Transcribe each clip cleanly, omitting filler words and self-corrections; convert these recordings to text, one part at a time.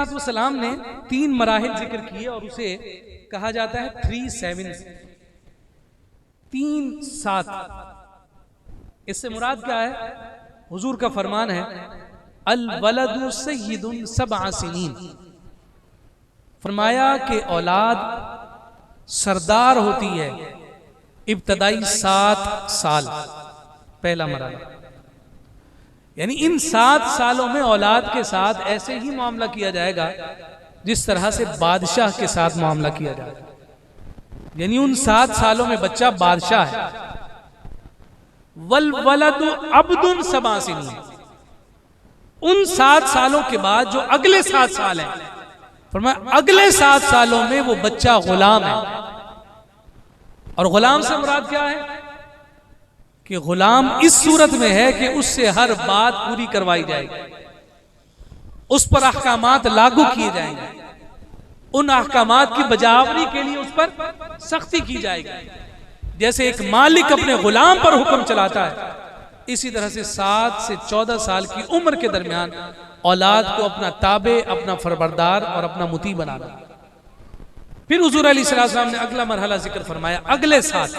सलाम ने 3 मराहिल जिक्र किए और उसे कहा जाता है 3-7 3-7। इससे मुराद क्या है? हुजूर का फरमान है अल वलदु सय्यिदुन सबअ सिनीन। फरमाया कि औलाद सरदार होती है इब्तदाई 7 साल, पहला मरहला। यानी इन 7 सालों में औलाद के साथ ऐसे ही मामला किया जाएगा जिस तरह से बादशाह के साथ मामला किया जाएगा। यानी उन 7 सालों में बच्चा बादशाह है। वल वलदु अब्दुन सबअ सिनीन, उन 7 सालों के बाद जो अगले 7 साल हैं, फरमाया अगले 7 सालों में वो बच्चा गुलाम है। और गुलाम से मुराद क्या है? कि गुलाम इस सूरत में है कि उससे हर बात पूरी करवाई जाएगी, उस पर अहकामात लागू किए जाएंगे, उन अहकामात की बजावरी के लिए उस पर सख्ती की जाएगी। जैसे एक मालिक अपने गुलाम पर हुक्म चलाता है, इसी तरह से 7 से 14 साल की उम्र के दरमियान औलाद को अपना ताबे, अपना फरबरदार और अपना मुती बनाना। फिर हुजूर अलैहिस्सलाम ने अगला मरहला जिक्र फरमाया, अगले 7,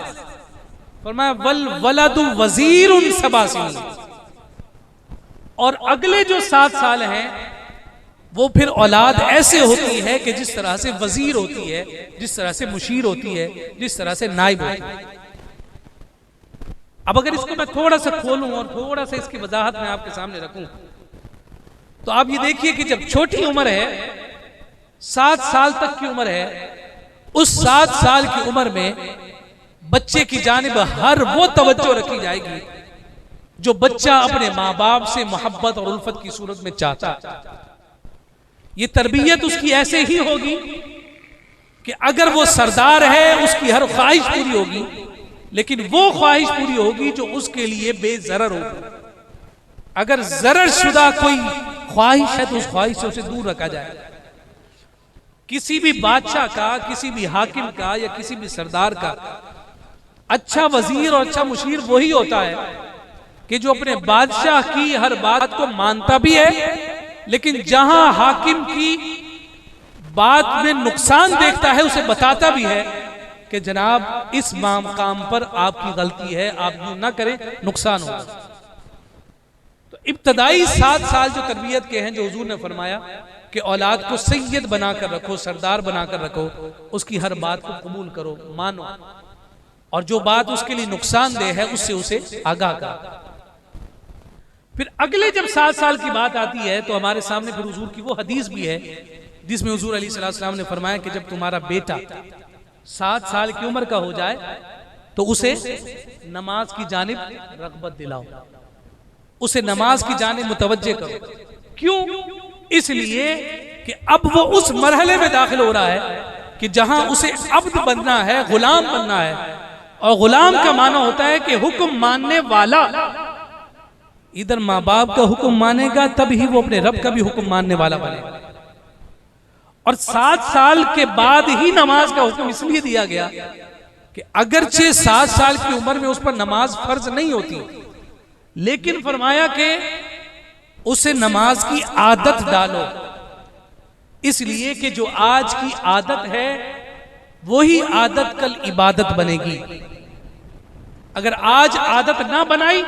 फरमाया वल वलदु वजीरुन सबअ सिनीन। और अगले जो 7 साल हैं वो फिर औलाद ऐसे होती है कि जिस तरह से वजीर होती है, जिस तरह से मुशीर होती है, जिस तरह से नाइब होती है। अब अगर इसको मैं थोड़ा सा खोलूं और थोड़ा सा इसकी वजाहत में आपके सामने रखूं तो आप ये देखिए कि जब छोटी उम्र है, 7 साल तक की उम्र है, उस 7 साल की उम्र में बच्चे की जानिब हर वो तवज्जो रखी जाएगी जो बच्चा अपने माँ बाप से मोहब्बत और उल्फत की सूरत में चाहता है। ये तरबियत उसकी ऐसे ही होगी कि अगर वो सरदार है उसकी हर ख्वाहिश पूरी होगी, लेकिन वो ख्वाहिश पूरी होगी जो उसके लिए बेजरर होगी। अगर जरर शुदा कोई ख्वाहिश है तो उस ख्वाहिश से उसे दूर रखा जाए। किसी भी बादशाह का, किसी भी हाकिम का या किसी भी सरदार का अच्छा वजीर और अच्छा मुशीर वही होता है कि जो अपने बादशाह की हर बात को मानता भी है, लेकिन जहां हाकिम की बात में नुकसान देखता है उसे बताता भी है कि जनाब इस काम पर आपकी गलती है, आप यूं ना करें, नुकसान होगा। तो इब्तदाई 7 साल जो तरबियत के हैं, जो हुजूर ने फरमाया कि औलाद को सैयद बनाकर रखो, सरदार बनाकर रखो, उसकी हर बात को कबूल करो, मानो, और जो बात उसके लिए नुकसानदेह है उससे उसे आगाह कर। फिर अगले जब 7 साल की बात आती है तो हमारे सामने फिर हुजूर की वो हदीस भी है जिसमें हुजूर अलैहिस्सलाम ने फरमाया कि जब तुम्हारा बेटा 7 साल की उम्र का हो जाए तो उसे नमाज की जानिब रग़बत दिलाओ, उसे नमाज की जानिब मुतवज्जे करो। क्यों? इसलिए कि अब वो उस मरहले में दाखिल हो रहा है कि जहां उसे अब्द बनना है, गुलाम बनना है। और गुलाम का माना होता है कि हुक्म मानने वाला। इधर माँ बाप का हुक्म मानेगा तब ही वो अपने रब का भी हुक्म मानने वाला बनेगा। और 7 साल के बाद ही नमाज का हुक्म इसलिए दिया गया कि अगरचे 7 साल की उम्र में उस पर नमाज फर्ज नहीं होती, लेकिन फरमाया कि उसे नमाज की आदत डालो, इसलिए कि जो आज की आदत है वही आदत कल इबादत बनेगी। अगर आज आदत ना बनाई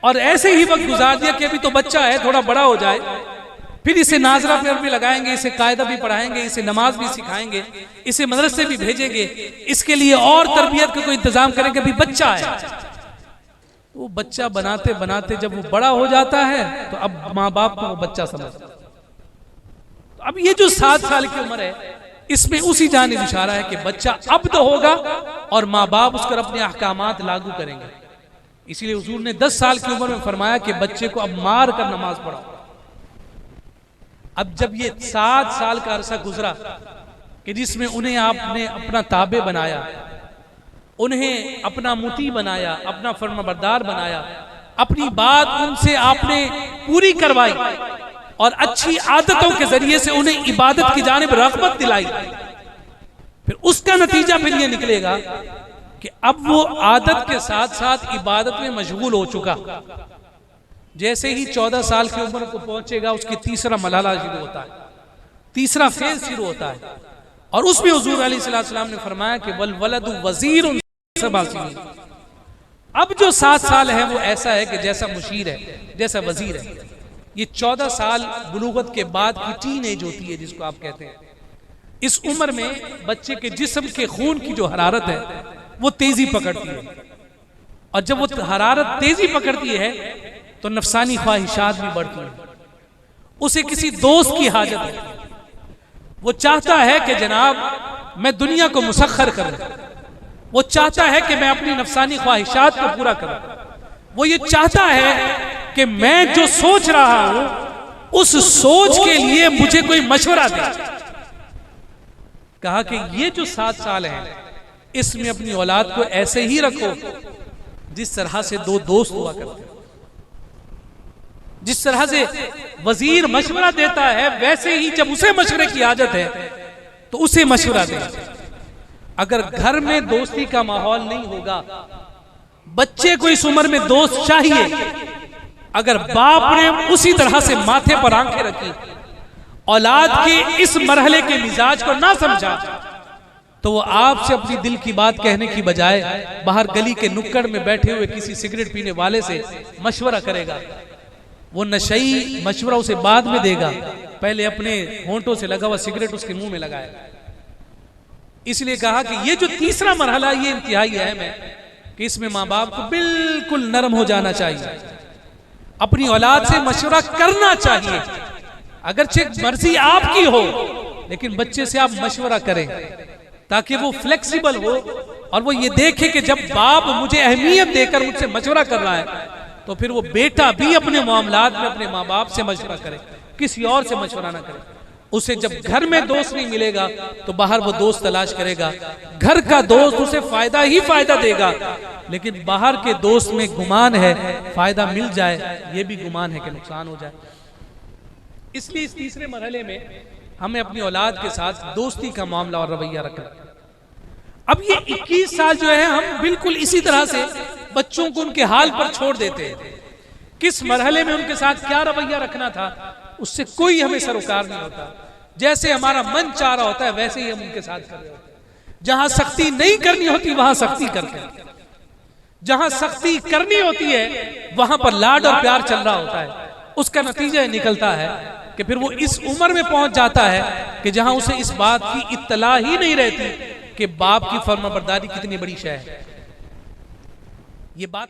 और ऐसे ही वक्त गुजार दिया कि अभी तो बच्चा है, थोड़ा बड़ा हो जाए, फिर इसे नाजरा पर भी लगाएंगे, इसे कायदा भी पढ़ाएंगे, इसे नमाज भी सिखाएंगे, इसे मदरसे भी भेजेंगे, इसके लिए और तरबियत का कोई इंतजाम करेंगे, अभी बच्चा है। वो बच्चा बनाते बनाते जब वो बड़ा हो जाता है तो अब माँ बाप को वो बच्चा समझता। तो अब ये जो 7 साल की उम्र है इसमें उसी जानिब इशारा है कि बच्चा अब्द होगा और माँ बाप उस पर अपने अहकामात लागू करेंगे। इसीलिए हुजूर ने 10 साल की उम्र में फरमाया कि बच्चे को अब मार कर नमाज पढ़ाओ। अब जब ये 7 साल का अरसा गुजरा कि जिसमें उन्हें आपने अपना ताबे बनाया, उन्हें अपना मुती बनाया, अपना फरमाबरदार बनाया, अपनी बात उनसे आपने पूरी करवाई और अच्छी आदतों के जरिए से उन्हें इबादत की जानिब रग़बत दिलाई, फिर उसका नतीजा फिर ये निकलेगा कि अब वो आदत के साथ साथ इबादत में मशगूल हो चुका। जैसे ही 14 साल की उम्र को पहुंचेगा उसकी तीसरा मरहला शुरू होता है। तीसरा फेज शुरू होता है और उसमें हुजूर अलैहिस्सलाम ने फरमाया कि वल वलदु वज़ीरुन सबा सिनीन। अब जो 7 साल है वो ऐसा है कि जैसा मुशीर है, जैसा वजीर है। ये 14 साल बुलूगत के बाद की टीन एज होती है जिसको आप कहते हैं। इस उम्र में बच्चे के जिस्म के खून की जो हरारत है वो तेजी पकड़ती है, और जब वो हरारत तेजी पकड़ती है तो नफसानी ख्वाहिशात भी बढ़ती है। उसे किसी दोस्त की हाजत है, वो चाहता है कि जनाब मैं दुनिया को मुसख्खर करूं, वो चाहता है कि मैं अपनी नफसानी ख्वाहिशात को पूरा करूं, वो ये चाहता है कि मैं जो सोच रहा हूं उस सोच के लिए मुझे कोई मशवरा दे। कहा कि ये जो 7 साल हैं इसमें अपनी औलाद को ऐसे ही रखो जिस तरह से 2 दोस्त हुआ करते हैं। जिस तरह से वजीर मशवरा देता है वैसे ही जब उसे मशवरे की आदत है तो उसे मशवरा दे। अगर घर में दोस्ती का माहौल नहीं होगा, बच्चे को इस उम्र में दोस्त चाहिए, अगर बाप ने उसी तरह से माथे पर आंखें रखी, औलाद के इस मरहले के मिजाज को ना समझा, तो वो आपसे अपनी दिल की बात कहने की बजाय बाहर गली के नुक्कड़ में बैठे हुए किसी सिगरेट पीने वाले से मशवरा करेगा। वो नशई मशवरा उसे बाद में देगा, पहले अपने होंठों से लगा हुआ सिगरेट उसके मुंह में लगाएगा। इसलिए कहा कि ये जो तीसरा मरहला ये इंतहाई अहम है कि इसमें माँ बाप को बिल्कुल नरम हो जाना चाहिए, अपनी औलाद से मशवरा करना चाहिए। अगरचे मर्जी आपकी हो लेकिन बच्चे से आप मशवरा करें ताकि वो फ्लेक्सिबल हो और वो ये देखे कि जब बाप मुझे अहमियत देकर मुझसे मशवरा कर रहा है तो फिर वो बेटा भी अपने मामलात में अपने माँ बाप से मशवरा करे, किसी और से मशवरा ना करे। उसे जब घर में दोस्त नहीं मिलेगा तो बाहर वो दोस्त तलाश करेगा। घर का दोस्त उसे फायदा ही फायदा देगा, लेकिन बाहर के दोस्त में गुमान है, फायदा मिल जाए ये भी गुमान है कि नुकसान हो जाए। इसलिए इस तीसरे मरहले में हमें अपनी औलाद के साथ दोस्ती का मामला और रवैया रखना। अब ये 21 साल जो है हम बिल्कुल इसी तरह से बच्चों को उनके हाल पर छोड़ देते हैं। किस मरहले में उनके साथ क्या रवैया रखना था उससे कोई हमें सरोकार नहीं होता। जैसे हमारा मन चाह रहा होता है वैसे ही हम उनके साथ कर रहे होते हैं। जहां सख्ती नहीं करनी होती वहां सख्ती करते हैं, जहां सख्ती करनी होती है वहां पर लाड और प्यार चल रहा होता है। उसका नतीजा निकलता है कि फिर वो इस उम्र में पहुंच जाता है कि जहां उसे इस बात की इत्तला ही नहीं रहती कि बाप की फर्माबरदारी कितनी बड़ी शय है। ये बात